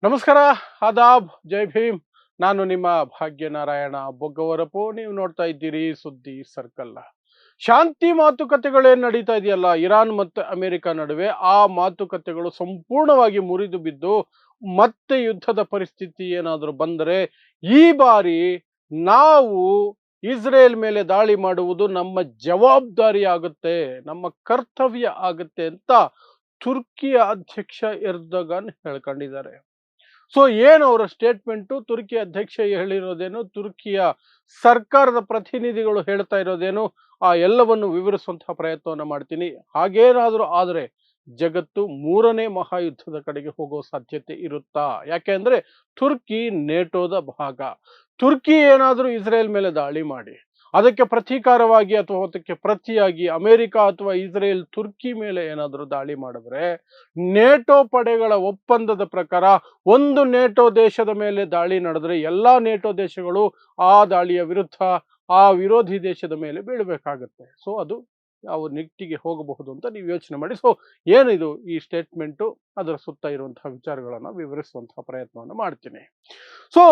ನಮಸ್ಕಾರ, ಆದಾಬ್, ಜೈ ಭೀಮ್. ನಾನು ನಿಮ್ಮ ಭಾಗ್ಯನಾರಾಯಣ ಬೊಗ್ಗವರಪು. ನೀವು ನೋಡ್ತಾ ಇದ್ದೀರಿ ಸುದ್ದಿ ಸರ್ಕಲ್. ಶಾಂತಿ ಮಾತುಕತೆಗಳೇನು ನಡೀತಾ ಇದೆಯಲ್ಲ ಇರಾನ್ ಮತ್ತು ಅಮೆರಿಕ ನಡುವೆ, ಆ ಮಾತುಕತೆಗಳು ಸಂಪೂರ್ಣವಾಗಿ ಮುರಿದು ಬಿದ್ದು ಮತ್ತೆ ಯುದ್ಧದ ಪರಿಸ್ಥಿತಿ ಏನಾದರೂ ಬಂದರೆ ಈ ಬಾರಿ ನಾವು ಇಸ್ರೇಲ್ ಮೇಲೆ ದಾಳಿ ಮಾಡುವುದು ನಮ್ಮ ಜವಾಬ್ದಾರಿ ಆಗುತ್ತೆ, ನಮ್ಮ ಕರ್ತವ್ಯ ಆಗುತ್ತೆ ಅಂತ ತುರ್ಕಿಯ ಅಧ್ಯಕ್ಷ ಎರ್ದೋಗನ್ ಹೇಳ್ಕೊಂಡಿದ್ದಾರೆ. ಸೊ ಏನು ಅವರ ಸ್ಟೇಟ್ಮೆಂಟು, ತುರ್ಕಿ ಅಧ್ಯಕ್ಷ ಹೇಳಿರೋದೇನು, ತುರ್ಕಿಯ ಸರ್ಕಾರದ ಪ್ರತಿನಿಧಿಗಳು ಹೇಳ್ತಾ ಇರೋದೇನು, ಆ ಎಲ್ಲವನ್ನು ವಿವರಿಸುವಂತಹ ಪ್ರಯತ್ನವನ್ನು ಮಾಡ್ತೀನಿ. ಹಾಗೇನಾದರೂ ಆದರೆ ಜಗತ್ತು ಮೂರನೇ ಮಹಾಯುದ್ಧದ ಕಡೆಗೆ ಹೋಗೋ ಸಾಧ್ಯತೆ ಇರುತ್ತಾ? ಯಾಕೆ ಅಂದ್ರೆ ತುರ್ಕಿ ನೇಟೋದ ಭಾಗ. ತುರ್ಕಿ ಏನಾದರೂ ಇಸ್ರೇಲ್ ಮೇಲೆ ದಾಳಿ ಮಾಡಿ ಅದಕ್ಕೆ ಪ್ರತೀಕಾರವಾಗಿ ಅಥವಾ ಅದಕ್ಕೆ ಪ್ರತಿಯಾಗಿ ಅಮೆರಿಕ ಅಥವಾ ಇಸ್ರೇಲ್ ತುರ್ಕಿ ಮೇಲೆ ಏನಾದರೂ ದಾಳಿ ಮಾಡಿದ್ರೆ, ನೇಟೋ ಪಡೆಗಳ ಒಪ್ಪಂದದ ಪ್ರಕಾರ ಒಂದು ನೇಟೋ ದೇಶದ ಮೇಲೆ ದಾಳಿ ನಡೆದ್ರೆ ಎಲ್ಲಾ ನೇಟೋ ದೇಶಗಳು ಆ ದಾಳಿಯ ವಿರುದ್ಧ ಆ ವಿರೋಧಿ ದೇಶದ ಮೇಲೆ ಬೀಳಬೇಕಾಗತ್ತೆ. ಸೊ ಅದು ಯಾವ ನಿಟ್ಟಿಗೆ ಹೋಗಬಹುದು ಅಂತ ನೀವು ಯೋಚನೆ ಮಾಡಿ. ಸೊ ಏನಿದು ಈ ಸ್ಟೇಟ್ಮೆಂಟು, ಅದರ ಸುತ್ತ ಇರುವಂತಹ ವಿಚಾರಗಳನ್ನು ವಿವರಿಸುವಂತಹ ಪ್ರಯತ್ನವನ್ನು ಮಾಡ್ತೀನಿ. ಸೊ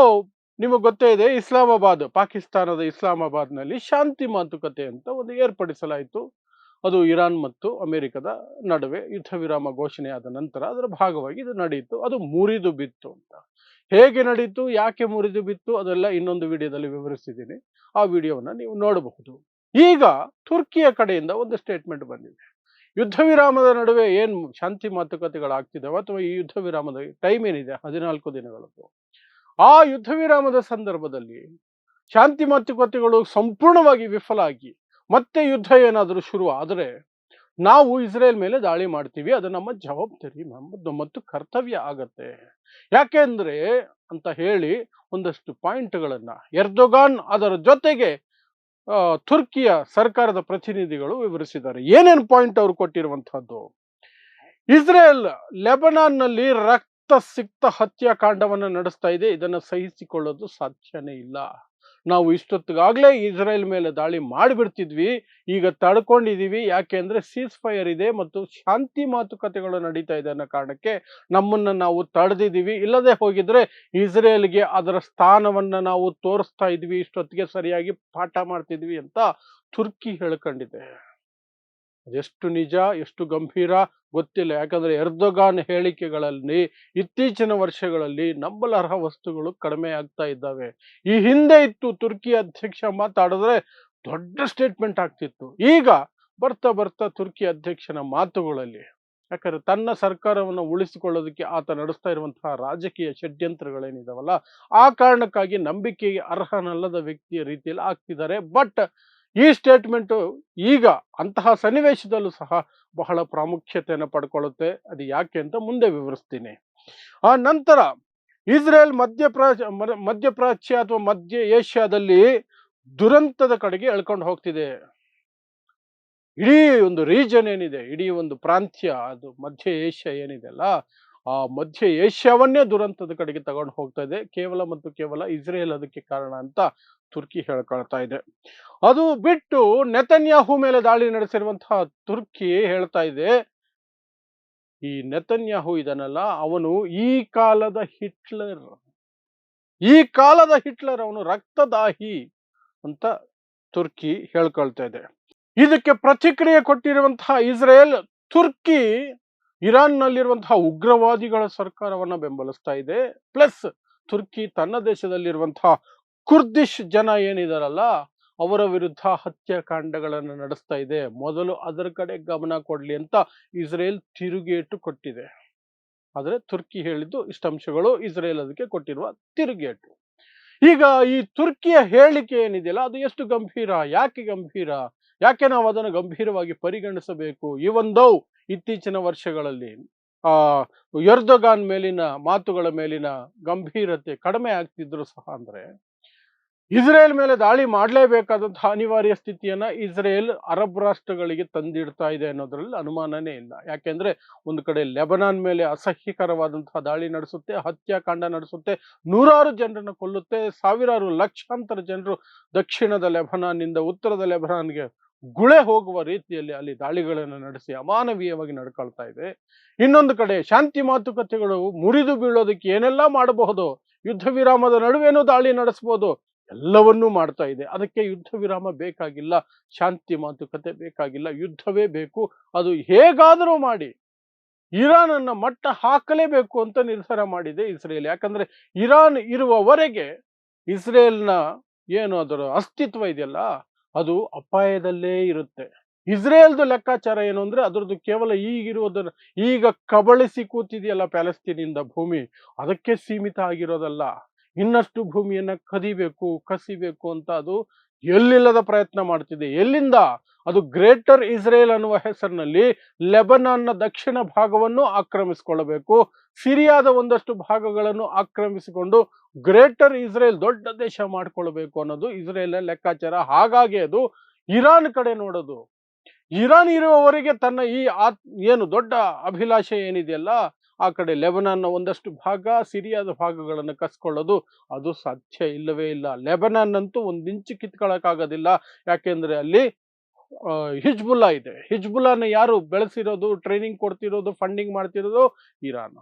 ನಿಮಗೆ ಗೊತ್ತೇ ಇದೆ, ಇಸ್ಲಾಮಾಬಾದ್, ಪಾಕಿಸ್ತಾನದ ಇಸ್ಲಾಮಾಬಾದ್ನಲ್ಲಿ ಶಾಂತಿ ಮಾತುಕತೆ ಅಂತ ಒಂದು ಏರ್ಪಡಿಸಲಾಯಿತು. ಅದು ಇರಾನ್ ಮತ್ತು ಅಮೆರಿಕದ ನಡುವೆ ಯುದ್ಧ ವಿರಾಮ ಘೋಷಣೆಯಾದ ನಂತರ ಅದರ ಭಾಗವಾಗಿ ಇದು ನಡೆಯಿತು. ಅದು ಮುರಿದು ಬಿತ್ತು ಅಂತ. ಹೇಗೆ ನಡೀತು, ಯಾಕೆ ಮುರಿದು ಬಿತ್ತು, ಅದೆಲ್ಲ ಇನ್ನೊಂದು ವಿಡಿಯೋದಲ್ಲಿ ವಿವರಿಸಿದ್ದೀನಿ. ಆ ವಿಡಿಯೋವನ್ನು ನೀವು ನೋಡಬಹುದು. ಈಗ ತುರ್ಕಿಯ ಕಡೆಯಿಂದ ಒಂದು ಸ್ಟೇಟ್ಮೆಂಟ್ ಬಂದಿದೆ. ಯುದ್ಧ ವಿರಾಮದ ನಡುವೆ ಏನು ಶಾಂತಿ ಮಾತುಕತೆಗಳಾಗ್ತಿದ್ದಾವೆ ಅಥವಾ ಈ ಯುದ್ಧ ವಿರಾಮದ ಟೈಮ್ ಏನಿದೆ 14 ದಿನಗಳದ್ದು, ಆ ಯುದ್ಧ ವಿರಾಮದ ಸಂದರ್ಭದಲ್ಲಿ ಶಾಂತಿ ಮಾತುಕತೆಗಳು ಸಂಪೂರ್ಣವಾಗಿ ವಿಫಲ ಆಗಿ ಮತ್ತೆ ಯುದ್ಧ ಏನಾದರೂ ಶುರು ಆದರೆ ನಾವು ಇಸ್ರೇಲ್ ಮೇಲೆ ದಾಳಿ ಮಾಡ್ತೀವಿ, ಅದು ನಮ್ಮ ಜವಾಬ್ದಾರಿ ಮತ್ತು ಕರ್ತವ್ಯ ಆಗತ್ತೆ. ಯಾಕೆಂದ್ರೆ ಅಂತ ಹೇಳಿ ಒಂದಷ್ಟು ಪಾಯಿಂಟ್ಗಳನ್ನ ಎರ್ದೋಗಾನ್ ಅದರ ಜೊತೆಗೆ ತುರ್ಕಿಯ ಸರ್ಕಾರದ ಪ್ರತಿನಿಧಿಗಳು ವಿವರಿಸಿದ್ದಾರೆ. ಏನೇನು ಪಾಯಿಂಟ್ ಅವರು ಕೊಟ್ಟಿರುವಂತಹದ್ದು, ಇಸ್ರೇಲ್ ಲೆಬನಾನ್ನಲ್ಲಿ ರಕ್ತ ಹತ್ಯಾಕಾಂಡವನ್ನು ನಡೆಸ್ತಾ ಇದೆ, ಇದನ್ನು ಸಹಿಸಿಕೊಳ್ಳೋದು ಸಾಧ್ಯನೇ ಇಲ್ಲ. ನಾವು ಇಷ್ಟೊತ್ತಿಗಾಗಲೇ ಇಸ್ರೇಲ್ ಮೇಲೆ ದಾಳಿ ಮಾಡಿಬಿಡ್ತಿದ್ವಿ, ಈಗ ತಡ್ಕೊಂಡಿದೀವಿ. ಯಾಕೆ ಅಂದ್ರೆ ಸೀಸ್ ಫೈರ್ ಇದೆ ಮತ್ತು ಶಾಂತಿ ಮಾತುಕತೆಗಳು ನಡೀತಾ ಇದೆ ಅನ್ನೋ ಕಾರಣಕ್ಕೆ ನಮ್ಮನ್ನ ನಾವು ತಡೆದಿದ್ದೀವಿ. ಇಲ್ಲದೆ ಹೋಗಿದ್ರೆ ಇಸ್ರೇಲ್ಗೆ ಅದರ ಸ್ಥಾನವನ್ನ ನಾವು ತೋರಿಸ್ತಾ ಇದ್ವಿ, ಇಷ್ಟೊತ್ತಿಗೆ ಸರಿಯಾಗಿ ಪಾಠ ಮಾಡ್ತಿದ್ವಿ ಅಂತ ತುರ್ಕಿ ಹೇಳ್ಕೊಂಡಿದೆ. ಅದೆಷ್ಟು ನಿಜ, ಎಷ್ಟು ಗಂಭೀರ ಗೊತ್ತಿಲ್ಲ. ಯಾಕಂದ್ರೆ ಎರ್ದೋಗಾನ್ ಹೇಳಿಕೆಗಳಲ್ಲಿ ಇತ್ತೀಚಿನ ವರ್ಷಗಳಲ್ಲಿ ನಂಬಲರ್ಹ ವಸ್ತುಗಳು ಕಡಿಮೆ ಆಗ್ತಾ ಇದ್ದಾವೆ. ಈ ಹಿಂದೆ ಇತ್ತು, ತುರ್ಕಿ ಅಧ್ಯಕ್ಷ ಮಾತಾಡಿದ್ರೆ ದೊಡ್ಡ ಸ್ಟೇಟ್ಮೆಂಟ್ ಆಗ್ತಿತ್ತು. ಈಗ ಬರ್ತಾ ಬರ್ತಾ ತುರ್ಕಿ ಅಧ್ಯಕ್ಷನ ಮಾತುಗಳಲ್ಲಿ, ಯಾಕಂದ್ರೆ ತನ್ನ ಸರ್ಕಾರವನ್ನು ಉಳಿಸಿಕೊಳ್ಳೋದಕ್ಕೆ ಆತ ನಡೆಸ್ತಾ ಇರುವಂತಹ ರಾಜಕೀಯ ಷಡ್ಯಂತ್ರಗಳೇನಿದಾವಲ್ಲ, ಆ ಕಾರಣಕ್ಕಾಗಿ ನಂಬಿಕೆಗೆ ಅರ್ಹನಲ್ಲದ ವ್ಯಕ್ತಿಯ ರೀತಿಯಲ್ಲಿ ಆಗ್ತಿದ್ದಾರೆ. ಬಟ್ ಈ ಸ್ಟೇಟ್ಮೆಂಟು ಈಗ ಅಂತಹ ಸನ್ನಿವೇಶದಲ್ಲೂ ಸಹ ಬಹಳ ಪ್ರಾಮುಖ್ಯತೆಯನ್ನು ಪಡ್ಕೊಳ್ಳುತ್ತೆ. ಅದು ಯಾಕೆ ಅಂತ ಮುಂದೆ ವಿವರಿಸ್ತೀನಿ. ಆ ನಂತರ ಇಸ್ರೇಲ್ ಮಧ್ಯಪ್ರಾಚ್ಯ ಅಥವಾ ಮಧ್ಯ ಏಷ್ಯಾದಲ್ಲಿ ದುರಂತದ ಕಡೆಗೆ ಎಳ್ಕೊಂಡು ಹೋಗ್ತಿದೆ. ಇಡೀ ಒಂದು ರೀಜನ್ ಏನಿದೆ, ಇಡೀ ಒಂದು ಪ್ರಾಂತ್ಯ, ಅದು ಮಧ್ಯ ಏಷ್ಯಾ ಏನಿದೆ ಅಲ್ಲ, ಆ ಮಧ್ಯ ಏಷ್ಯಾವನ್ನೇ ದುರಂತದ ಕಡೆಗೆ ತಗೊಂಡು ಹೋಗ್ತಾ ಇದೆ. ಕೇವಲ ಮತ್ತು ಕೇವಲ ಇಸ್ರೇಲ್ ಅದಕ್ಕೆ ಕಾರಣ ಅಂತ ತುರ್ಕಿ ಹೇಳ್ಕೊಳ್ತಾ ಇದೆ. ಅದು ಬಿಟ್ಟು ನೆತನ್ಯಾಹು ಮೇಲೆ ದಾಳಿ ನಡೆಸಿರುವಂತಹ ತುರ್ಕಿ ಹೇಳ್ತಾ ಇದೆ, ಈ ನೆತನ್ಯಾಹು ಇದನ್ನಲ್ಲ, ಅವನು ಈ ಕಾಲದ ಹಿಟ್ಲರ್, ಅವನು ರಕ್ತದಾಹಿ ಅಂತ ತುರ್ಕಿ ಹೇಳ್ಕೊಳ್ತಾ ಇದೆ. ಇದಕ್ಕೆ ಪ್ರತಿಕ್ರಿಯೆ ಕೊಟ್ಟಿರುವಂತಹ ಇಸ್ರೇಲ್, ತುರ್ಕಿ ಇರಾನ್ ನಲ್ಲಿರುವಂತಹ ಉಗ್ರವಾದಿಗಳ ಸರ್ಕಾರವನ್ನ ಬೆಂಬಲಿಸ್ತಾ ಇದೆ. ಪ್ಲಸ್ ತುರ್ಕಿ ತನ್ನ ದೇಶದಲ್ಲಿರುವಂತಹ ಕುರ್ದಿಶ್ ಜನ ಏನಿದಾರಲ್ಲ ಅವರ ವಿರುದ್ಧ ಹತ್ಯಾಕಾಂಡಗಳನ್ನು ನಡೆಸ್ತಾ ಇದೆ. ಮೊದಲು ಅದರ ಕಡೆ ಗಮನ ಕೊಡ್ಲಿ ಅಂತ ಇಸ್ರೇಲ್ ತಿರುಗೇಟು ಕೊಟ್ಟಿದೆ. ಆದ್ರೆ ತುರ್ಕಿ ಹೇಳಿದ್ದು ಇಷ್ಟಂಶಗಳು, ಇಸ್ರೇಲ್ ಅದಕ್ಕೆ ಕೊಟ್ಟಿರುವ ತಿರುಗೇಟು. ಈಗ ಈ ತುರ್ಕಿಯ ಹೇಳಿಕೆ ಏನಿದೆಯಲ್ಲ, ಅದು ಎಷ್ಟು ಗಂಭೀರ, ಯಾಕೆ ಗಂಭೀರ, ಯಾಕೆ ನಾವು ಅದನ್ನು ಗಂಭೀರವಾಗಿ ಪರಿಗಣಿಸಬೇಕು? ಇವೊಂದು ಇತ್ತೀಚಿನ ವರ್ಷಗಳಲ್ಲಿ ಆ ಎರ್ದೋಗಾನ್ ಮೇಲಿನ ಮಾತುಗಳ ಮೇಲಿನ ಗಂಭೀರತೆ ಕಡಿಮೆ ಆಗ್ತಿದ್ರು ಸಹ, ಅಂದ್ರೆ ಇಸ್ರೇಲ್ ಮೇಲೆ ದಾಳಿ ಮಾಡಲೇಬೇಕಾದಂತಹ ಅನಿವಾರ್ಯ ಸ್ಥಿತಿಯನ್ನ ಇಸ್ರೇಲ್ ಅರಬ್ ರಾಷ್ಟ್ರಗಳಿಗೆ ತಂದಿಡ್ತಾ ಇದೆ ಅನ್ನೋದ್ರಲ್ಲಿ ಅನುಮಾನನೇ ಇಲ್ಲ. ಯಾಕೆಂದ್ರೆ ಒಂದು ಕಡೆ ಲೆಬನಾನ್ ಮೇಲೆ ಅಸಹ್ಯಕರವಾದಂತಹ ದಾಳಿ ನಡೆಸುತ್ತೆ, ಹತ್ಯಾಕಾಂಡ ನಡೆಸುತ್ತೆ, ನೂರಾರು ಜನರನ್ನು ಕೊಲ್ಲುತ್ತೆ, ಸಾವಿರಾರು ಲಕ್ಷಾಂತರ ಜನರು ದಕ್ಷಿಣದ ಲೆಬನಾನ್ನಿಂದ ಉತ್ತರದ ಲೆಬನಾನ್ಗೆ ಗುಳೆ ಹೋಗುವ ರೀತಿಯಲ್ಲಿ ಅಲ್ಲಿ ದಾಳಿಗಳನ್ನು ನಡೆಸಿ ಅಮಾನವೀಯವಾಗಿ ನಡ್ಕೊಳ್ತಾ ಇದೆ. ಇನ್ನೊಂದು ಕಡೆ ಶಾಂತಿ ಮಾತುಕತೆಗಳು ಮುರಿದು ಬೀಳೋದಕ್ಕೆ ಏನೆಲ್ಲ ಮಾಡಬಹುದು, ಯುದ್ಧ ವಿರಾಮದ ನಡುವೆನೂ ದಾಳಿ ನಡೆಸಬಹುದು, ಎಲ್ಲವನ್ನೂ ಮಾಡ್ತಾ ಇದೆ. ಅದಕ್ಕೆ ಯುದ್ಧ ವಿರಾಮ ಬೇಕಾಗಿಲ್ಲ, ಶಾಂತಿ ಮಾತುಕತೆ ಬೇಕಾಗಿಲ್ಲ, ಯುದ್ಧವೇ ಬೇಕು. ಅದು ಹೇಗಾದರೂ ಮಾಡಿ ಇರಾನ್ ಅನ್ನ ಮಟ್ಟ ಹಾಕಲೇಬೇಕು ಅಂತ ನಿರ್ಧಾರ ಮಾಡಿದೆ ಇಸ್ರೇಲ್. ಯಾಕಂದ್ರೆ ಇರಾನ್ ಇರುವವರೆಗೆ ಇಸ್ರೇಲ್ನ ಏನು ಅದರ ಅಸ್ತಿತ್ವ ಇದೆಯಲ್ಲ ಅದು ಅಪಾಯದಲ್ಲೇ ಇರುತ್ತೆ. ಇಸ್ರೇಲ್ದು ಲೆಕ್ಕಾಚಾರ ಏನು ಅಂದ್ರೆ ಅದರದ್ದು ಕೇವಲ ಈಗಿರುವುದನ್ನ ಈಗ ಕಬಳಿಸಿ ಕೂತಿದೆಯಲ್ಲ ಪ್ಯಾಲೆಸ್ತೀನಿಂದ ಭೂಮಿ, ಅದಕ್ಕೆ ಸೀಮಿತ ಆಗಿರೋದಲ್ಲ. ಇನ್ನಷ್ಟು ಭೂಮಿಯನ್ನ ಕದಿಬೇಕು ಕಸಿಬೇಕು ಅಂತ ಅದು ಎಲ್ಲಿಲ್ಲದ ಪ್ರಯತ್ನ ಮಾಡ್ತಿದೆ. ಎಲ್ಲಿಂದ? ಅದು ಗ್ರೇಟರ್ ಇಸ್ರೇಲ್ ಅನ್ನುವ ಹೆಸರಿನಲ್ಲಿ ಲೆಬನಾನ್ನ ದಕ್ಷಿಣ ಭಾಗವನ್ನು ಆಕ್ರಮಿಸಿಕೊಳ್ಳಬೇಕು, ಸಿರಿಯಾದ ಒಂದಷ್ಟು ಭಾಗಗಳನ್ನು ಆಕ್ರಮಿಸಿಕೊಂಡು ಗ್ರೇಟರ್ ಇಸ್ರೇಲ್ ದೊಡ್ಡ ದೇಶ ಮಾಡಿಕೊಳ್ಬೇಕು ಅನ್ನೋದು ಇಸ್ರೇಲ್ ಲೆಕ್ಕಾಚಾರ. ಹಾಗಾಗಿ ಅದು ಇರಾನ್ ಕಡೆ ನೋಡೋದು. ಇರಾನ್ ಇರುವವರೆಗೆ ತನ್ನ ಈ ಏನು ದೊಡ್ಡ ಅಭಿಲಾಷೆ ಏನಿದೆಯಲ್ಲ ಆ ಕಡೆ ಲೆಬನಾನ್ನ ಒಂದಷ್ಟು ಭಾಗ, ಸಿರಿಯಾದ ಭಾಗಗಳನ್ನು ಕಸ್ಕೊಳ್ಳೋದು ಅದು ಸಾಧ್ಯ ಇಲ್ಲವೇ ಇಲ್ಲ. ಲೆಬನಾನ್ ಅಂತೂ ಒಂದು ಇಂಚು ಕಿತ್ಕೊಳ್ಳೋಕ್ಕಾಗೋದಿಲ್ಲ. ಯಾಕೆಂದ್ರೆ ಅಲ್ಲಿ ಹಿಜ್ಬುಲ್ಲಾ ಇದೆ. ಹಿಜ್ಬುಲ್ಲಾನ ಯಾರು ಬೆಳೆಸಿರೋದು, ಟ್ರೈನಿಂಗ್ ಕೊಡ್ತಿರೋದು, ಫಂಡಿಂಗ್ ಮಾಡ್ತಿರೋದು ಇರಾನ್.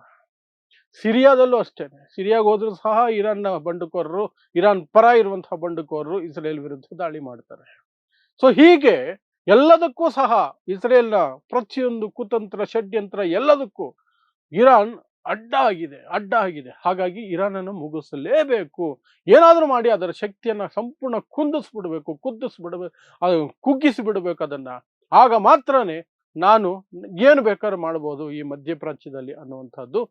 ಸಿರಿಯಾದಲ್ಲೂ ಅಷ್ಟೇನೆ. ಸಿರಿಯಾಗ ಹೋದ್ರೂ ಸಹ ಇರಾನ್ನ ಬಂಡುಕೋರರು, ಇರಾನ್ ಪರ ಇರುವಂತಹ ಬಂಡುಕೋರರು ಇಸ್ರೇಲ್ ವಿರುದ್ಧ ದಾಳಿ ಮಾಡ್ತಾರೆ. ಸೊ ಹೀಗೆ ಎಲ್ಲದಕ್ಕೂ ಸಹ ಇಸ್ರೇಲ್ನ ಪ್ರತಿಯೊಂದು ಕುತಂತ್ರ ಷಡ್ಯಂತ್ರ ಎಲ್ಲದಕ್ಕೂ ಇರಾನ್ ಅಡ್ಡ ಆಗಿದೆ. ಹಾಗಾಗಿ ಇರಾನ್ ಅನ್ನು ಮುಗಿಸಲೇಬೇಕು. ಏನಾದರೂ ಮಾಡಿ ಅದರ ಶಕ್ತಿಯನ್ನ ಸಂಪೂರ್ಣ ಕುಗ್ಗಿಸಿ ಬಿಡಬೇಕು ಅದನ್ನ. ಆಗ ಮಾತ್ರನೇ ನಾನು ಏನು ಬೇಕಾದ್ರೂ ಮಾಡಬಹುದು ಈ ಮಧ್ಯಪ್ರಾಚ್ಯದಲ್ಲಿ ಅನ್ನುವಂಥದ್ದು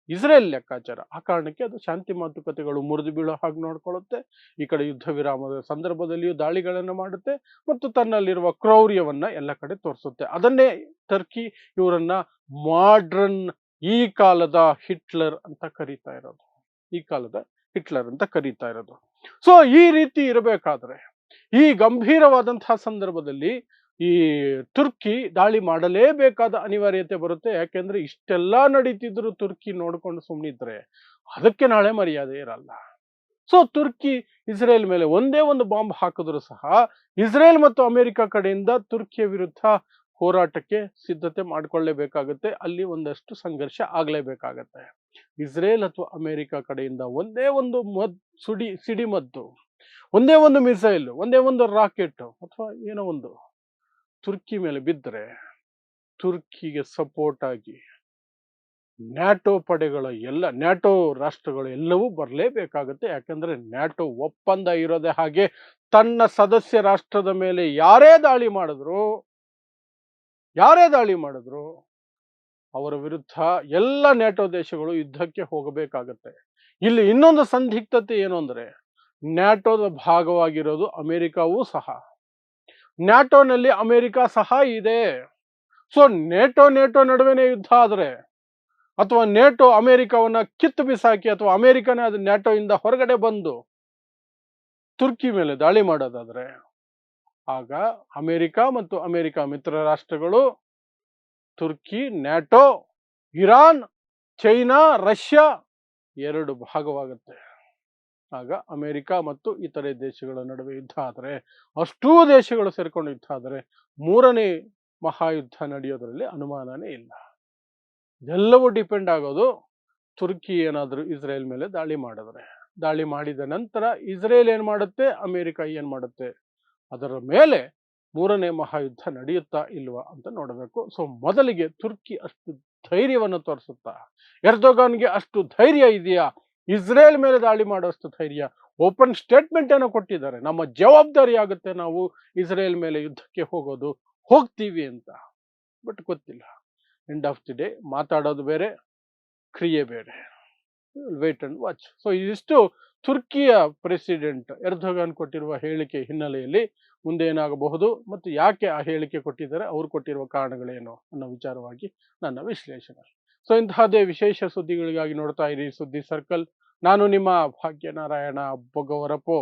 ಇಸ್ರೇಲ್ ಲೆಕ್ಕಾಚಾರ. ಆ ಕಾರಣಕ್ಕೆ ಅದು ಶಾಂತಿ ಮಾತುಕತೆಗಳು ಮುರಿದು ಬೀಳೋ ಹಾಗೆ ನೋಡ್ಕೊಳ್ಳುತ್ತೆ. ಈ ಕಡೆ ಯುದ್ಧ ವಿರಾಮದ ಸಂದರ್ಭದಲ್ಲಿಯೂ ದಾಳಿಗಳನ್ನು ಮಾಡುತ್ತೆ ಮತ್ತು ತನ್ನಲ್ಲಿರುವ ಕ್ರೌರ್ಯವನ್ನ ಎಲ್ಲ ಕಡೆ ತೋರಿಸುತ್ತೆ. ಅದನ್ನೇ ಟರ್ಕಿ ಇವರನ್ನ ಮಾಡ್ರನ್ ಈ ಕಾಲದ ಹಿಟ್ಲರ್ ಅಂತ ಕರೀತಾ ಇರೋದು. ಸೊ ಈ ರೀತಿ ಇರಬೇಕಾದ್ರೆ ಈ ಗಂಭೀರವಾದಂತಹ ಸಂದರ್ಭದಲ್ಲಿ ಈ ತುರ್ಕಿ ದಾಳಿ ಮಾಡಲೇಬೇಕಾದ ಅನಿವಾರ್ಯತೆ ಬರುತ್ತೆ. ಯಾಕೆಂದ್ರೆ ಇಷ್ಟೆಲ್ಲಾ ನಡೀತಿದ್ರು ತುರ್ಕಿ ನೋಡ್ಕೊಂಡು ಸುಮ್ಮನಿದ್ರೆ ಅದಕ್ಕೆ ನಾಳೆ ಮರ್ಯಾದೆ ಇರಲ್ಲ. ಸೊ ತುರ್ಕಿ ಇಸ್ರೇಲ್ ಮೇಲೆ ಒಂದೇ ಒಂದು ಬಾಂಬ್ ಹಾಕಿದ್ರು ಸಹ ಇಸ್ರೇಲ್ ಮತ್ತು ಅಮೆರಿಕ ಕಡೆಯಿಂದ ತುರ್ಕಿಯ ವಿರುದ್ಧ ಹೋರಾಟಕ್ಕೆ ಸಿದ್ಧತೆ ಮಾಡಿಕೊಳ್ಳೇಬೇಕಾಗುತ್ತೆ. ಅಲ್ಲಿ ಒಂದಷ್ಟು ಸಂಘರ್ಷ ಆಗ್ಲೇಬೇಕಾಗತ್ತೆ. ಇಸ್ರೇಲ್ ಅಥವಾ ಅಮೆರಿಕ ಕಡೆಯಿಂದ ಒಂದೇ ಒಂದು ಸಿಡಿಮದ್ದು, ಒಂದೇ ಒಂದು ಮಿಸೈಲ್, ಒಂದೇ ಒಂದು ರಾಕೆಟ್ ಅಥವಾ ಏನೋ ಒಂದು ತುರ್ಕಿ ಮೇಲೆ ಬಿದ್ದರೆ ತುರ್ಕಿಗೆ ಸಪೋರ್ಟ್ ಆಗಿ ನ್ಯಾಟೋ ರಾಷ್ಟ್ರಗಳು ಎಲ್ಲವೂ ಬರಲೇಬೇಕಾಗುತ್ತೆ. ಯಾಕಂದ್ರೆ ನ್ಯಾಟೋ ಒಪ್ಪಂದ ಇರೋದೇ ಹಾಗೆ. ತನ್ನ ಸದಸ್ಯ ರಾಷ್ಟ್ರದ ಮೇಲೆ ಯಾರೇ ದಾಳಿ ಮಾಡಿದ್ರು ಅವರ ವಿರುದ್ಧ ಎಲ್ಲ ನ್ಯಾಟೋ ದೇಶಗಳು ಯುದ್ಧಕ್ಕೆ ಹೋಗಬೇಕಾಗತ್ತೆ. ಇಲ್ಲಿ ಇನ್ನೊಂದು ಸಂದಿಗ್ಧತೆ ಏನು ಅಂದ್ರೆ ನ್ಯಾಟೋದ ಭಾಗವಾಗಿರೋದು ಅಮೆರಿಕವೂ ಸಹ. ನ್ಯಾಟೋನಲ್ಲಿ ಅಮೆರಿಕ ಸಹ ಇದೆ. ಸೊ ನೇಟೋ ನಡುವೆನೇ ಯುದ್ಧ ಆದ್ರೆ ಅಥವಾ ನೇಟೋ ಅಮೆರಿಕವನ್ನ ಕಿತ್ತು ಬಿಸಾಕಿ ಅಥವಾ ಅಮೆರಿಕನೇ ಅದು ನ್ಯಾಟೋ ಇಂದ ಹೊರಗಡೆ ಬಂದು ತುರ್ಕಿ ಮೇಲೆ ದಾಳಿ ಮಾಡೋದಾದ್ರೆ ಆಗ ಅಮೆರಿಕ ಮತ್ತು ಅಮೆರಿಕ ಮಿತ್ರ ರಾಷ್ಟ್ರಗಳು, ತುರ್ಕಿ, ನ್ಯಾಟೋ, ಇರಾನ್, ಚೈನಾ, ರಷ್ಯಾ 2 ಭಾಗವಾಗುತ್ತೆ. ಆಗ ಅಮೆರಿಕ ಮತ್ತು ಇತರೆ ದೇಶಗಳ ನಡುವೆ ಯುದ್ಧ ಆದರೆ, ಅಷ್ಟೂ ದೇಶಗಳು ಸೇರ್ಕೊಂಡು ಯುದ್ಧ ಆದರೆ 3ನೇ ಮಹಾಯುದ್ಧ ನಡೆಯೋದ್ರಲ್ಲಿ ಅನುಮಾನನೇ ಇಲ್ಲ. ಎಲ್ಲವೂ ಡಿಪೆಂಡ್ ಆಗೋದು ತುರ್ಕಿ ಏನಾದರೂ ಇಸ್ರೇಲ್ ಮೇಲೆ ದಾಳಿ ಮಾಡಿದ ನಂತರ ಇಸ್ರೇಲ್ ಏನ್ ಮಾಡುತ್ತೆ, ಅಮೆರಿಕ ಏನ್ ಮಾಡುತ್ತೆ, ಅದರ ಮೇಲೆ 3ನೇ ಮಹಾಯುದ್ಧ ನಡೆಯುತ್ತಾ ಇಲ್ವಾ ಅಂತ ನೋಡಬೇಕು. ಸೊ ಮೊದಲಿಗೆ ತುರ್ಕಿ ಅಷ್ಟು ಧೈರ್ಯವನ್ನು ತೋರಿಸುತ್ತಾ, ಎರ್ದೋಗಾನ್ಗೆ ಅಷ್ಟು ಧೈರ್ಯ ಇದೆಯಾ, ಇಸ್ರೇಲ್ ಮೇಲೆ ದಾಳಿ ಮಾಡುವಷ್ಟು ಧೈರ್ಯ? ಓಪನ್ ಸ್ಟೇಟ್ಮೆಂಟ್ ಏನೋ ಕೊಟ್ಟಿದ್ದಾರೆ, ನಮ್ಮ ಜವಾಬ್ದಾರಿ ಆಗುತ್ತೆ ನಾವು ಇಸ್ರೇಲ್ ಮೇಲೆ ಯುದ್ಧಕ್ಕೆ ಹೋಗ್ತೀವಿ ಅಂತ. ಬಟ್ ಗೊತ್ತಿಲ್ಲ. ಎಂಡ್ ಆಫ್ ದಿ ಡೇ ಮಾತಾಡೋದು ಬೇರೆ, ಕ್ರಿಯೆ ಬೇರೆ. Wait and watch. ಸೊ ಇದಿಷ್ಟು ತುರ್ಕಿಯ ಪ್ರೆಸಿಡೆಂಟ್ ಎರ್ದೋಗಾನ್ ಕೊಟ್ಟಿರುವ ಹೇಳಿಕೆ ಹಿನ್ನೆಲೆಯಲ್ಲಿ ಮುಂದೆ ಏನಾಗಬಹುದು ಮತ್ತು ಯಾಕೆ ಆ ಹೇಳಿಕೆ ಕೊಟ್ಟಿದ್ದಾರೆ, ಅವ್ರು ಕೊಟ್ಟಿರುವ ಕಾರಣಗಳೇನು ಅನ್ನೋ ವಿಚಾರವಾಗಿ ನನ್ನ ವಿಶ್ಲೇಷಣೆ. ಸೊ ಇಂತಹದೇ ವಿಶೇಷ ಸುದ್ದಿಗಳಿಗಾಗಿ ನೋಡ್ತಾ ಇರಿ ಸುದ್ದಿ ಸರ್ಕಲ್. ನಾನು ನಿಮ್ಮ ಭಾಗ್ಯನಾರಾಯಣ ಬೊಗವರಪು.